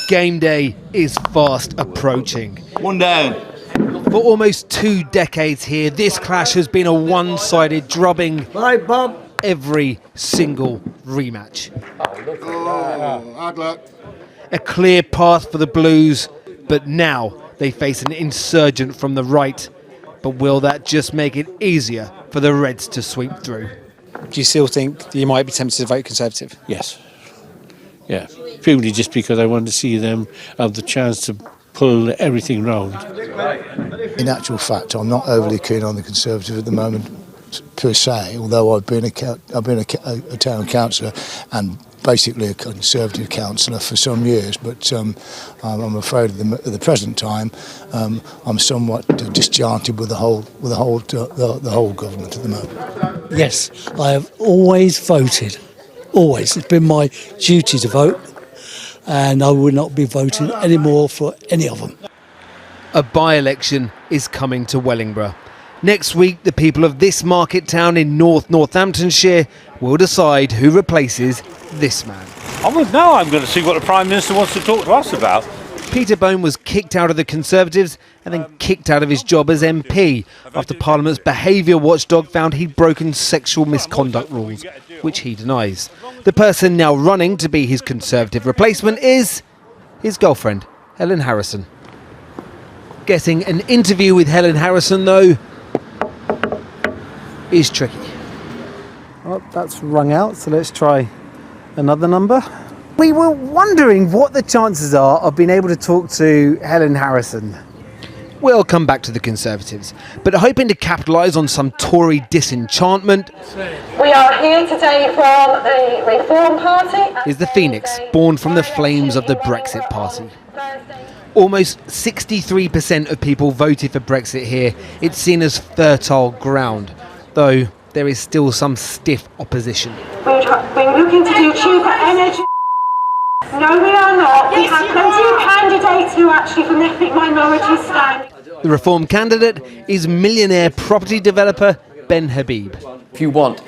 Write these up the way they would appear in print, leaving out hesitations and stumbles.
Game day is fast approaching. One down. For almost 2 decades here, this clash has been a one-sided drubbing. Bye, Bob. Every single rematch. Hard luck. A clear path for the Blues, but now they face an insurgent from the right. But will that just make it easier for the Reds to sweep through? Do you still think you might be tempted to vote Conservative? Yes. Yeah. Purely just because I want to see them have the chance to pull everything round. In actual fact, I'm not overly keen on the Conservative at the moment, per se. Although I've been a town councillor and basically a Conservative councillor for some years, but I'm afraid at the present time I'm somewhat disjointed with the whole government at the moment. Yes, I have always voted. Always. It's been my duty to vote, and I will not be voting anymore for any of them. A by-election is coming to Wellingborough. Next week, the people of this market town in Northamptonshire will decide who replaces this man. Now I'm going to see what the Prime Minister wants to talk to us about. Peter Bone was kicked out of the Conservatives and then kicked out of his job as MP after Parliament's behaviour watchdog found he'd broken sexual misconduct rules, which he denies. The person now running to be his Conservative replacement is his girlfriend, Helen Harrison. Getting an interview with Helen Harrison, though, is tricky. Well, that's rung out, so let's try another number. We were wondering what the chances are of being able to talk to Helen Harrison. We'll come back to the Conservatives, but hoping to capitalise on some Tory disenchantment. We are here today from the Reform Party. Is the Phoenix born from the flames of the Brexit Party. Almost 63% of people voted for Brexit here. It's seen as fertile ground, though there is still some stiff opposition. We're looking to do cheaper energy. No, we are not. We have plenty of candidates who actually from ethnic minorities stand. The Reform candidate is millionaire property developer Ben Habib. If you want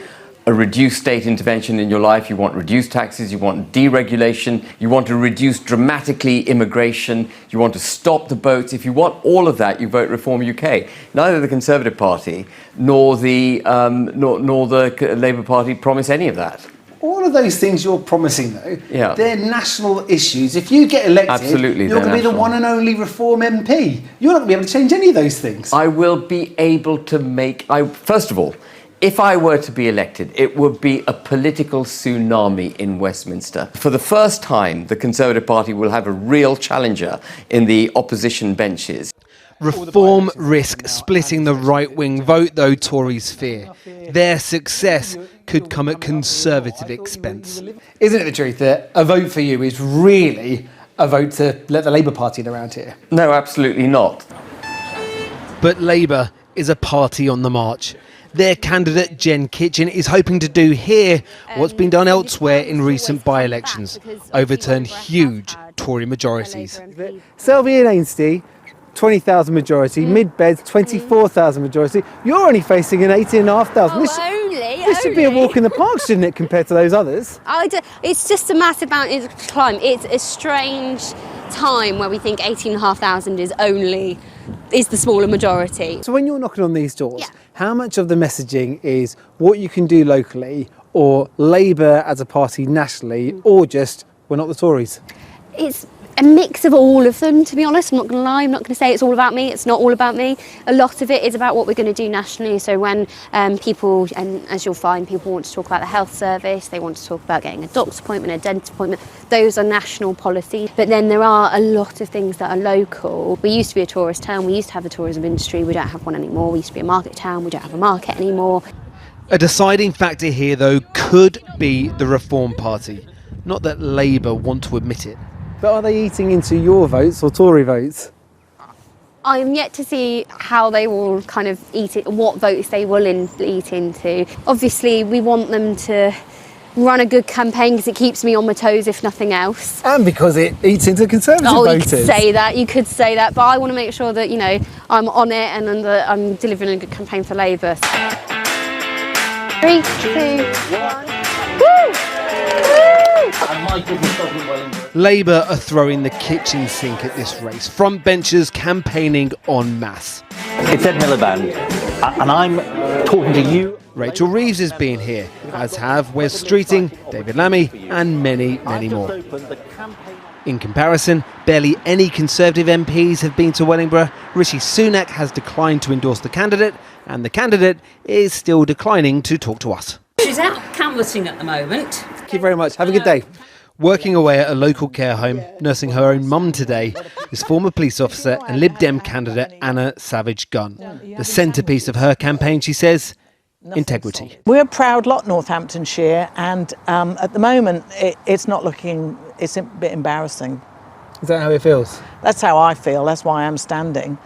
a reduced state intervention in your life, you want reduced taxes, you want deregulation, you want to reduce dramatically immigration, you want to stop the boats, if you want all of that, you vote Reform UK. Neither the Conservative Party nor the Labour Party promise any of that. All of those things you're promising, though, Yeah. they're national issues. If you get elected, Absolutely, you're going to be the national. one and only Reform MP. You're not going to be able to change any of those things. I will be able to first of all, if I were to be elected, it would be a political tsunami in Westminster. For the first time, the Conservative Party will have a real challenger in the opposition benches. Reform risk splitting the right-wing vote, though, Tories fear. Their success could come at Conservative expense. Isn't it the truth that a vote for you is really a vote to let the Labour Party in around here? No, absolutely not. But Labour is a party on the march. Their candidate, Jen Kitchen, is hoping to do here what's been done elsewhere in recent by-elections, overturn huge Tory majorities. Selby and Ainsty, 20,000 majority, Mid-Beds, 24,000 majority. You're only facing an 18,500. This should be a walk in the park, shouldn't it, compared to those others? It's just a massive mountain to climb. It's a strange time where we think 18,500 is the smaller majority. So when you're knocking on these doors, how much of the messaging is what you can do locally, or Labour as a party nationally, or just we're not the Tories? It's a mix of all of them, to be honest. I'm not going to lie. I'm not going to say it's all about me. It's not all about me. A lot of it is about what we're going to do nationally. So when people, and as you'll find, people want to talk about the health service, they want to talk about getting a doctor's appointment, a dentist appointment, those are national policy. But then there are a lot of things that are local. We used to be a tourist town. We used to have a tourism industry. We don't have one anymore. We used to be a market town. We don't have a market anymore. A deciding factor here, though, could be the Reform Party. Not that Labour want to admit it. But are they eating into your votes or Tory votes? I'm yet to see how they will kind of eat it, what votes they will eat into. Obviously, we want them to run a good campaign because it keeps me on my toes, if nothing else. And because it eats into Conservative voters. You could say that, but I want to make sure that, I'm on it and that I'm delivering a good campaign for Labour. 3, 2, 1. Woo! Woo! and my goodness doesn't Wellingborough. Labour are throwing the kitchen sink at this race. Frontbenchers campaigning en masse. It's Ed Miliband, and I'm talking to you. Rachel Reeves has been here, as have Wes Streeting, David Lammy and many, many more. In comparison, barely any Conservative MPs have been to Wellingborough. Rishi Sunak has declined to endorse the candidate, and the candidate is still declining to talk to us. She's out canvassing at the moment. Thank you very much. Have a good day. Working away at a local care home, nursing her own mum today, is former police officer and Lib Dem candidate Anna Savage-Gunn. The centrepiece of her campaign, she says, integrity. We're a proud lot, Northamptonshire, and at the moment it's not looking, it's a bit embarrassing. Is that how it feels? That's how I feel, that's why I'm standing.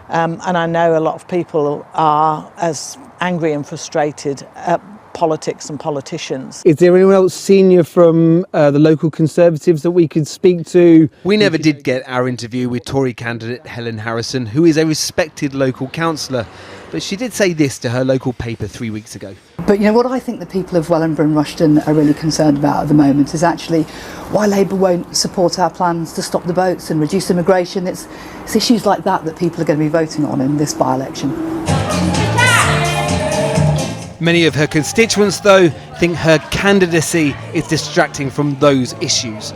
And I know a lot of people are as angry and frustrated at politics and politicians. Is there anyone else senior from the local Conservatives that we could speak to? We never did get our interview with Tory candidate Helen Harrison, who is a respected local councillor, but she did say this to her local paper 3 weeks ago. But you know what I think the people of Wellingborough and Rushden are really concerned about at the moment is actually why Labour won't support our plans to stop the boats and reduce immigration. It's issues like that that people are going to be voting on in this by-election. Many of her constituents, though, think her candidacy is distracting from those issues.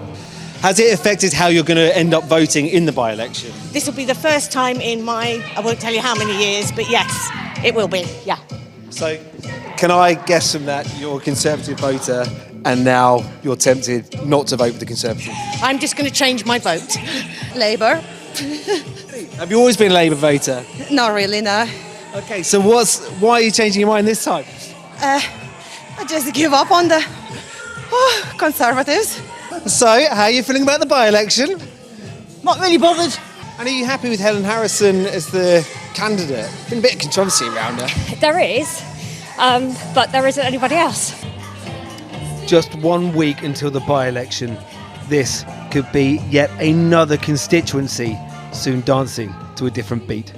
Has it affected how you're going to end up voting in the by-election? This will be the first time in I won't tell you how many years, but yes, it will be, yeah. So, can I guess from that you're a Conservative voter and now you're tempted not to vote for the Conservatives? I'm just going to change my vote. Labour. Have you always been a Labour voter? Not really, no. Okay, so why are you changing your mind this time? I just give up on the Conservatives. So, how are you feeling about the by-election? Not really bothered. And are you happy with Helen Harrison as the candidate? Been a bit of controversy around her. There is, but there isn't anybody else. Just 1 week until the by-election. This could be yet another constituency soon dancing to a different beat.